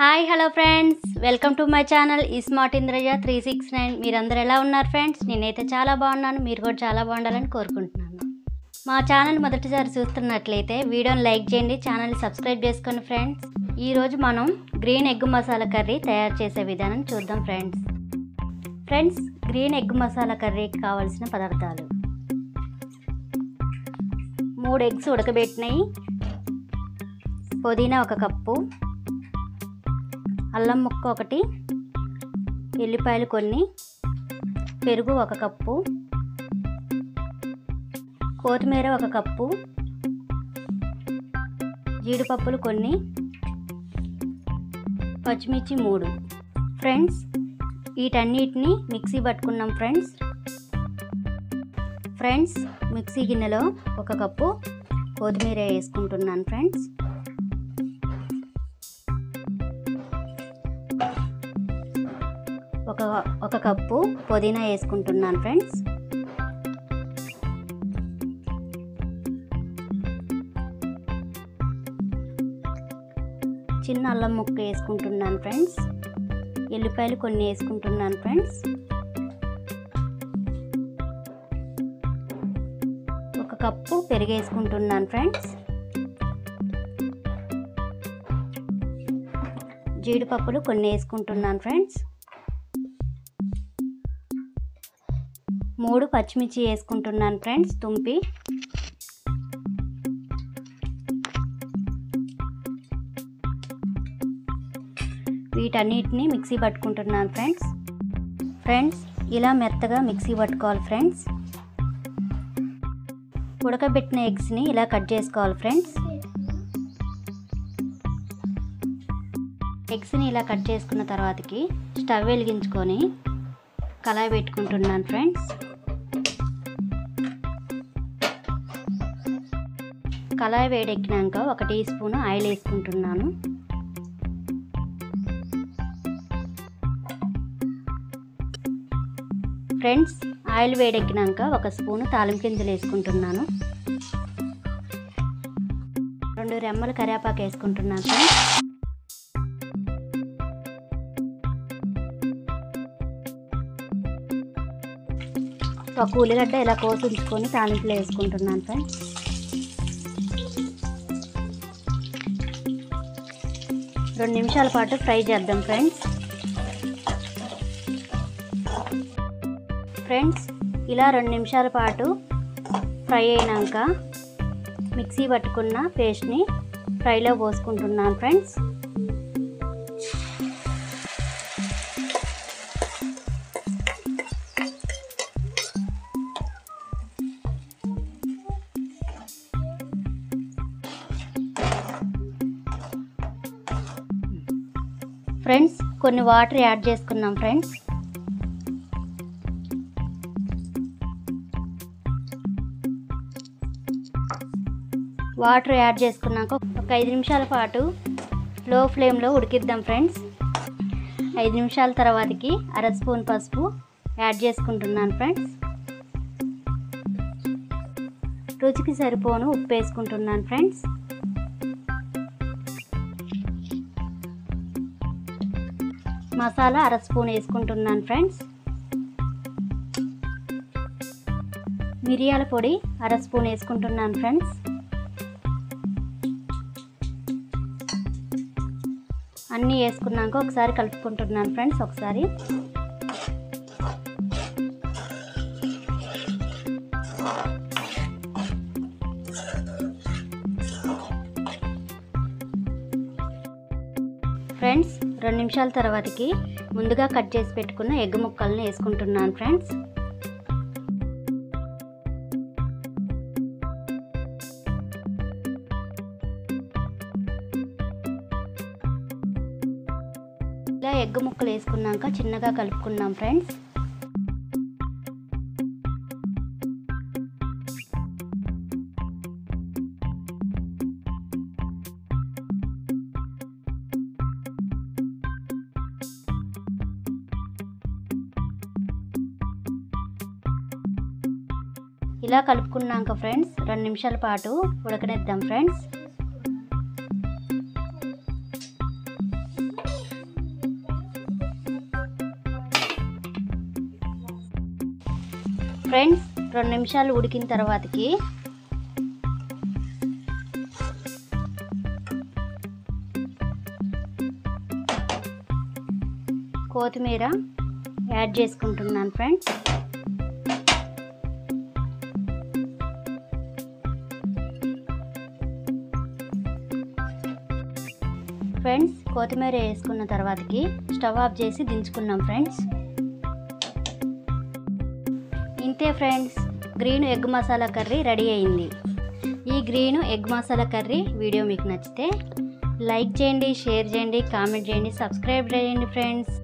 Hi hello friends, welcome to my channel smart Indraja 369. మీరందరూ ఎలా ఉన్నారు ఫ్రెండ్స్? నేనైతే చాలా బాగున్నాను. మీరు కూడా చాలా బాగుండాలని కోరుకుంటున్నాను. మా ఛానల్ మొదటిసారి చూస్తున్నట్లయితే వీడియోని లైక్ చేయండి, ఛానల్ని సబ్స్క్రైబ్ చేసుకోండి ఫ్రెండ్స్. ఈరోజు మనం గ్రీన్ ఎగ్ మసాలా కర్రీ తయారు చేసే విధానం చూద్దాం ఫ్రెండ్స్. గ్రీన్ ఎగ్ మసాలా కర్రీకి కావాల్సిన పదార్థాలు: 3 ఎగ్స్ ఉడకబెట్టినవి, పుదీనా 1 కప్పు, అల్లం ముక్క 1, ఎల్లిపాయలు కొన్ని, పెరుగు 1 కప్పు, కొత్తిమీర 1 కప్పు, జీడిపప్పులు కొన్ని, పచ్చిమిర్చి 3. ఫ్రెండ్స్, వీటన్నిటిని మిక్సీ పట్టుకున్నాం ఫ్రెండ్స్. మిక్సీ గిన్నెలో 1 కప్పు కొత్తిమీర వేసుకుంటున్నాను ఫ్రెండ్స్. ఒక కప్పు పుదీనా వేసుకుంటున్నాను ఫ్రెండ్స్. చిన్న అల్లం ముక్క వేసుకుంటున్నాను ఫ్రెండ్స్. ఎల్లిపాయలు కొన్ని వేసుకుంటున్నాను ఫ్రెండ్స్. 1 కప్పు పెరుగు వేసుకుంటున్నాను ఫ్రెండ్స్. జీడిపప్పులు కొన్ని వేసుకుంటున్నాను ఫ్రెండ్స్. 3 పచ్చిమిర్చి వేసుకుంటున్నాను ఫ్రెండ్స్ తుంపి. వీటన్నిటిని మిక్సీ పట్టుకుంటున్నాను ఫ్రెండ్స్. ఇలా మెత్తగా మిక్సీ పట్టుకోవాలి ఫ్రెండ్స్. ఉడకబెట్టిన ఎగ్స్ని ఇలా కట్ చేసుకోవాలి ఫ్రెండ్స్. ఎగ్స్ని ఇలా కట్ చేసుకున్న తర్వాతకి స్టవ్ వెలిగించుకొని కళాయి పెట్టుకుంటున్నాను ఫ్రెండ్స్. కళాయి వేడెక్కినాక 1 టీ స్పూన్ ఆయిల్ వేసుకుంటున్నాను. ఫ్రెండ్స్, ఆయిల్ వేడెక్కినాక 1 స్పూను తాలింపు గింజలు వేసుకుంటున్నాను. 2 రెమ్మలు కరివేపాకు వేసుకుంటున్నాను ఫ్రెండ్స్. ఒక ఉల్లిగడ్డ ఇలా కోసి ఉంచుకొని తాలింపులో వేసుకుంటున్నాను ఫ్రెండ్స్. రెండు నిమిషాల పాటు ఫ్రై చేద్దాం ఫ్రెండ్స్. ఇలా 2 నిమిషాల పాటు ఫ్రై అయినాక మిక్సీ పట్టుకున్న పేస్ట్ని ఫ్రైలో పోసుకుంటున్నాను ఫ్రెండ్స్. ఫ్రెండ్స్, కొన్ని వాటర్ యాడ్ చేసుకున్నాం ఫ్రెండ్స్. వాటర్ యాడ్ చేసుకున్నాక ఒక 5 నిమిషాల పాటు లో ఫ్లేమ్లో ఉడికిద్దాం ఫ్రెండ్స్. 5 నిమిషాల తర్వాతకి 1/2 స్పూన్ పసుపు యాడ్ చేసుకుంటున్నాను ఫ్రెండ్స్. రుచికి సరిపోను ఉప్పు వేసుకుంటున్నాను ఫ్రెండ్స్. మసాలా 1/2 స్పూన్ వేసుకుంటున్నాను ఫ్రెండ్స్. మిరియాల పొడి 1/2 స్పూన్ వేసుకుంటున్నాను ఫ్రెండ్స్. అన్నీ వేసుకున్నాక ఒకసారి కలుపుకుంటున్నాను ఫ్రెండ్స్. ఫ్రెండ్స్, 2 నిమిషాల తర్వాతకి ముందుగా కట్ చేసి పెట్టుకున్న ఎగ్ ముక్కలను వేసుకుంటున్నాను ఫ్రెండ్స్. ఇలా ఎగ్ ముక్కలు వేసుకున్నాక చిన్నగా కలుపుకున్నాం ఫ్రెండ్స్. ఇలా కలుపుకున్నాక ఫ్రెండ్స్ 2 నిమిషాల పాటు ఉడకనిద్దాం ఫ్రెండ్స్. ఫ్రెండ్స్ 2 నిమిషాలు ఉడికిన తర్వాతకి కొత్తిమీర యాడ్ చేసుకుంటున్నాను ఫ్రెండ్స్. ఫ్రెండ్స్ కొత్తిమీర వేసుకున్న తర్వాతకి స్టవ్ ఆఫ్ చేసి దించుకున్నాం ఫ్రెండ్స్. ఇంతే friends, green egg masala curry ready అయింది. ఈ green egg masala curry video మీకు నచ్చితే లైక్ చేయండి, షేర్ చేయండి, కామెంట్ చేయండి, సబ్స్క్రైబ్ చేయండి ఫ్రెండ్స్.